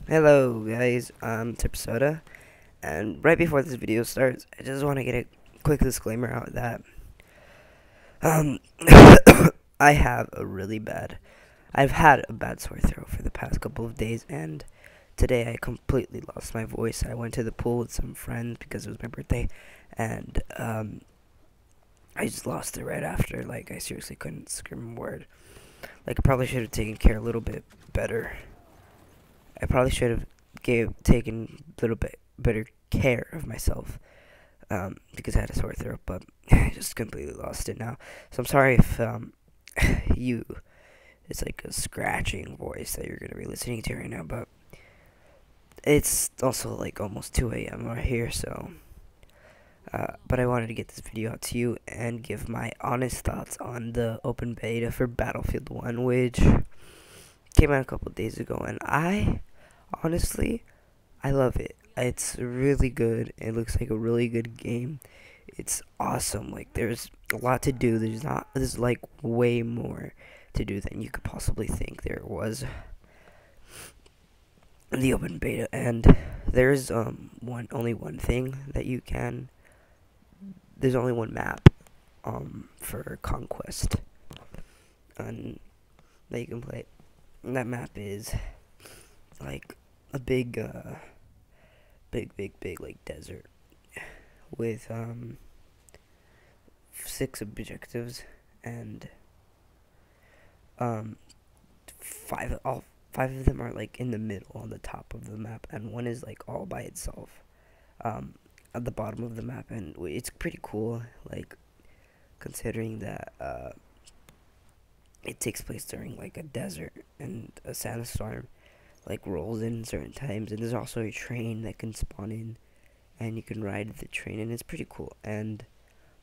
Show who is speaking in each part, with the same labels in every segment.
Speaker 1: Hello guys, I'm Tipsoda, and right before this video starts, I just want to get a quick disclaimer out that um I have I've had a bad sore throat for the past couple of days, and today I completely lost my voice. I went to the pool with some friends because it was my birthday, and I just lost it right after. Like, I seriously couldn't scream a word. Like, I probably should have taken care a little bit better. I probably should have taken a little bit better care of myself, because I had a sore throat, but I just completely lost it now. So I'm sorry if you it's like a scratching voice that you're gonna be listening to right now, but it's also like almost 2 a.m. right here, so but I wanted to get this video out to you and give my honest thoughts on the open beta for Battlefield 1, which came out a couple days ago, and honestly, I love it. It's really good. It looks like a really good game. It's awesome. Like, there's a lot to do. There's like way more to do than you could possibly think there was in the open beta. And there's only one thing that you can there's only one map for Conquest and that you can play. And that map is like a big like desert with 6 objectives, and um five of them are like in the middle on the top of the map, and one is like all by itself at the bottom of the map. And it's pretty cool, like, considering that it takes place during like a desert, and a sandstorm like rolls in certain times, and there's also a train that can spawn in and you can ride the train, and it's pretty cool. And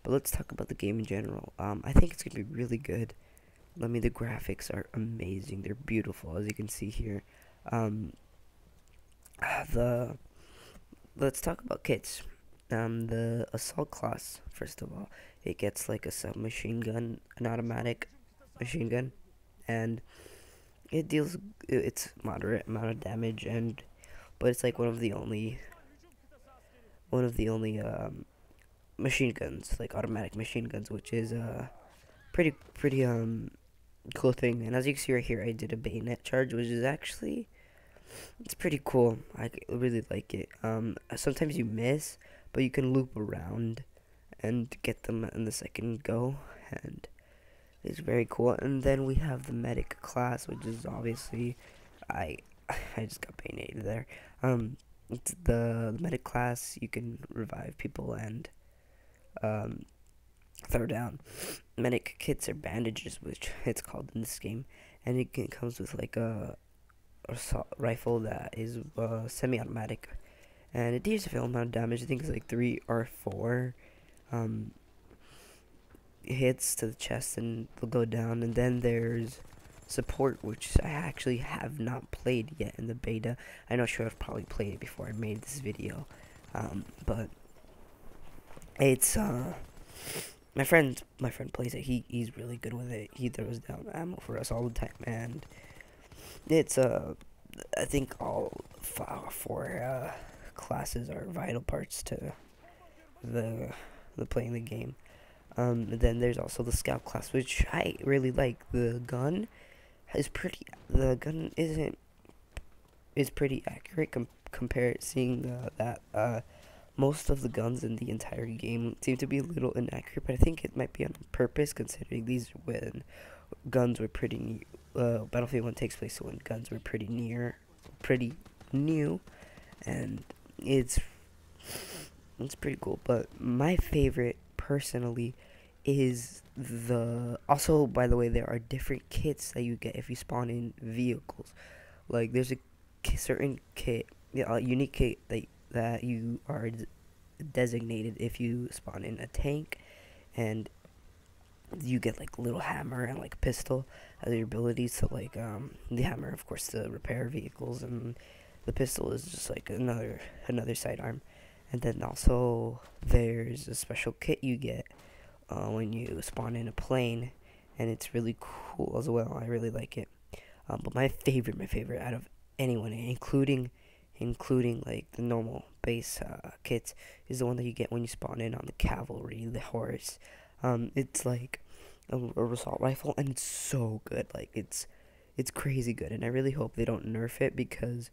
Speaker 1: but let's talk about the game in general. I think it's gonna be really good. The graphics are amazing. They're beautiful, as you can see here. Um, the Let's talk about kits. The assault class, first of all, it gets like a submachine gun, an automatic machine gun, and it's moderate amount of damage, and but it's like one of the only machine guns, like automatic machine guns, which is pretty cool thing. And as you can see right here, I did a bayonet charge, which is actually, it's pretty cool. Really like it. Sometimes you miss, but you can loop around and get them in the second go, and it's very cool. And then we have the medic class, which is obviously, I I just got bayoneted there. It's the medic class. You can revive people and um throw down. Medic kits are bandages, which it's called in this game, and it comes with like a assault rifle that is semi-automatic, and it deals a fair amount of damage. I think it's like 3 or 4 um, hits to the chest, and they'll go down. And then there's support, which I actually have not played yet in the beta. I know sure I've probably played it before I made this video, but it's my friend plays it. He's really good with it. He throws down ammo for us all the time, and it's I think all 4 classes are vital parts to the playing the game. And then there's also the scout class, which I really like. The gun is pretty accurate compared, seeing that most of the guns in the entire game seem to be a little inaccurate, but I think it might be on purpose, considering these when guns were pretty new. Battlefield 1 takes place when guns were pretty new, and it's it's pretty cool. But my favorite, personally, is the also, by the way, there are different kits that you get if you spawn in vehicles. Like, there's a certain kit, yeah, a unique kit that you are designated if you spawn in a tank, and you get like a little hammer and like a pistol as your abilities. So like, the hammer, of course, to repair vehicles, and the pistol is just like another sidearm. And then also there's a special kit you get when you spawn in a plane, and it's really cool as well. I really like it. But my favorite out of anyone, including like the normal base kits, is the one that you get when you spawn in on the cavalry, the horse. It's like a assault rifle, and it's so good. Like it's crazy good, and I really hope they don't nerf it, because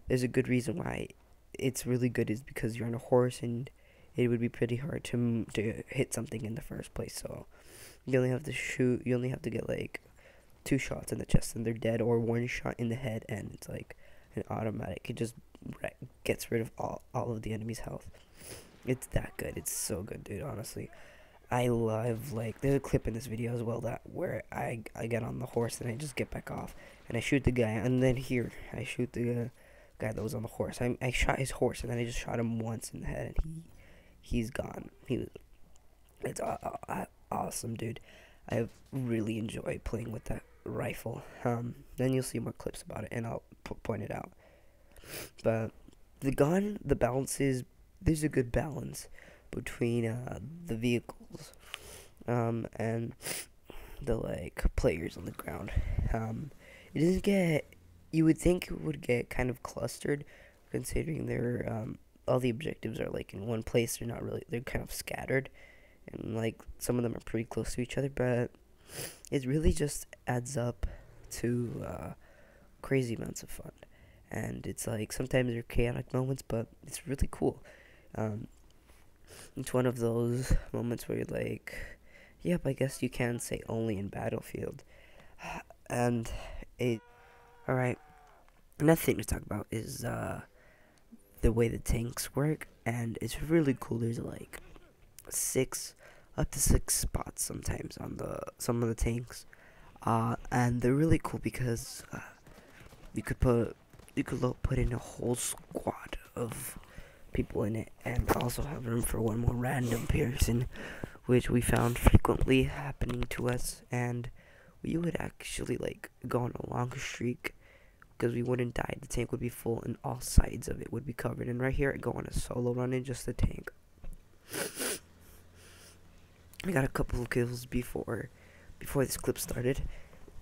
Speaker 1: there's a good reason why it's really good, is because you're on a horse and it would be pretty hard to hit something in the first place. So you only have to shoot. You only have to get like 2 shots in the chest and they're dead, or 1 shot in the head and it's like an automatic. It just gets rid of all of the enemy's health. It's that good. It's so good, dude. Honestly, I love, like, there's a clip in this video as well that where I get on the horse and I just get back off and I shoot the guy, and then here I shoot the guy that was on the horse. I shot his horse and then I just shot him once in the head and he's gone. It's awesome, dude. I really enjoy playing with that rifle. Then you'll see more clips about it and I'll point it out. But the gun, the balance is, there's a good balance between the vehicles and the like players on the ground. It doesn't get, you would think it would get kind of clustered, considering they're all the objectives are like in one place. They're not really, they're kind of scattered, and like some of them are pretty close to each other, but it really just adds up to crazy amounts of fun. And it's like sometimes there are chaotic moments, but it's really cool. It's one of those moments where you're like, yep, I guess you can say only in Battlefield. And it, alright, another thing to talk about is the way the tanks work, and it's really cool. There's like up to 6 spots sometimes on some of the tanks, and they're really cool because you could put in a whole squad of people in it, and also have room for one more random person, which we found frequently happening to us, and we would actually like go on a long streak because we wouldn't die. The tank would be full and all sides of it would be covered, and right here I go on a solo run in just the tank. I got a couple of kills before this clip started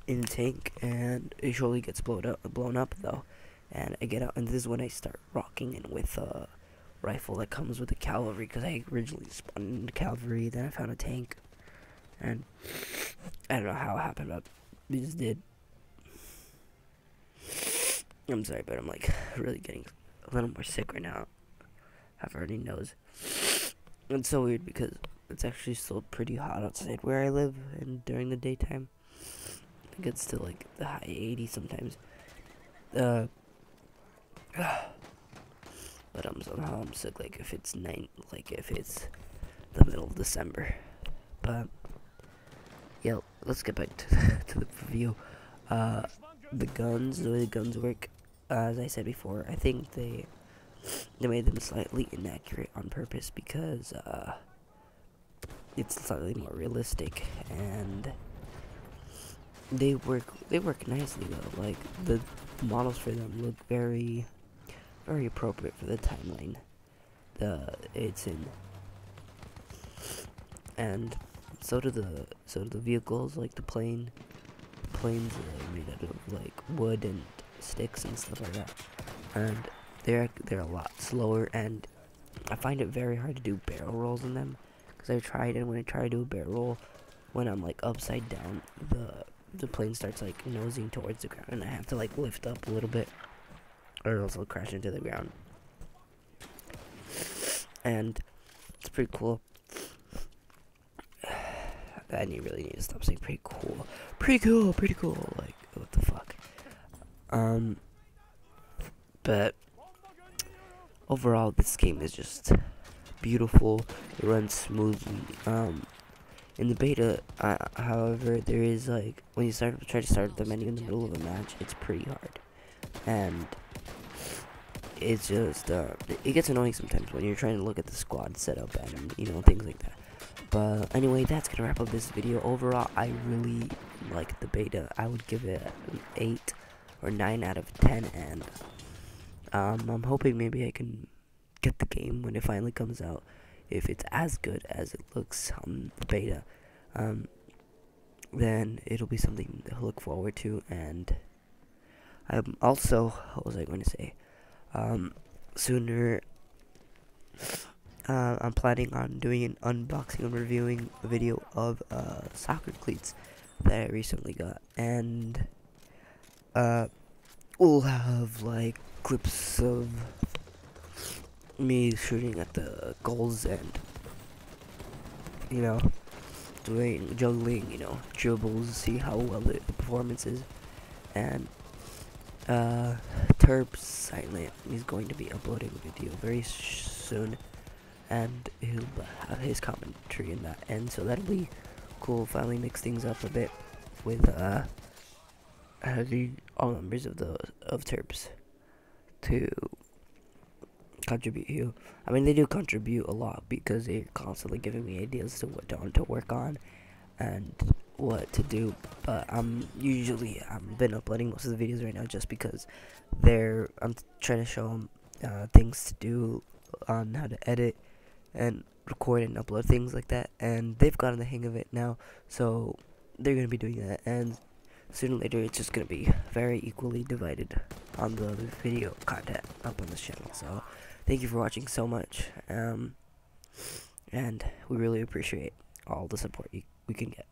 Speaker 1: in the tank, and it surely gets blown up though. And I get out, and this is when I start rocking in with a rifle that comes with the cavalry, because I originally spawned in the cavalry, then I found a tank, and I don't know how it happened, but we just did. I'm sorry, but I'm like really getting a little more sick right now. Have a runny nose. It's so weird because it's actually still pretty hot outside where I live, and during the daytime it gets to like the high 80s sometimes. But somehow I'm sick, like if it's the middle of December. But yeah, let's get back to the review. The way the guns work, as I said before, I think they made them slightly inaccurate on purpose, because it's slightly more realistic, and they work nicely though. Like the models for them look very appropriate for the timeline it's in, and so do the vehicles. Like the planes are made out of like wood and sticks and stuff like that, and they're a lot slower, and I find it very hard to do barrel rolls in them, because I've tried, and when I try to do a barrel roll, when I'm like upside down, the plane starts like nosing towards the ground, and I have to like lift up a little bit, or else I'll crash into the ground. And it's pretty cool. I really need to stop saying pretty cool. Pretty cool. Like, what the fuck? But overall, this game is just beautiful. It runs smoothly. In the beta, however, there is like, when you try to start the menu in the middle of a match, it's pretty hard, and it's just it gets annoying sometimes when you're trying to look at the squad setup and things like that. But anyway, that's gonna wrap up this video. Overall, I really like the beta. I would give it an 8 or 9 out of 10, and I'm hoping maybe I can get the game when it finally comes out, if it's as good as it looks on the beta. Then it'll be something to look forward to, and I'm also, what was I going to say? Sooner, I'm planning on doing an unboxing and reviewing a video of soccer cleats that I recently got, and we'll have like clips of me shooting at the goals and doing juggling, dribbles, see how well the performance is, and Terp Silent is going to be uploading a video very soon, and he'll have his commentary in that, and so that'll be cool. Finally mix things up a bit with having all members of Terps to contribute here. I mean, they do contribute a lot because they're constantly giving me ideas to what to work on and what to do. But I've been uploading most of the videos right now just because I'm trying to show them things to do on how to edit and record and upload things like that, and they've gotten the hang of it now, so they're gonna be doing that, and sooner or later it's just gonna be very equally divided on the video content up on this channel. So thank you for watching so much, and we really appreciate all the support we can get.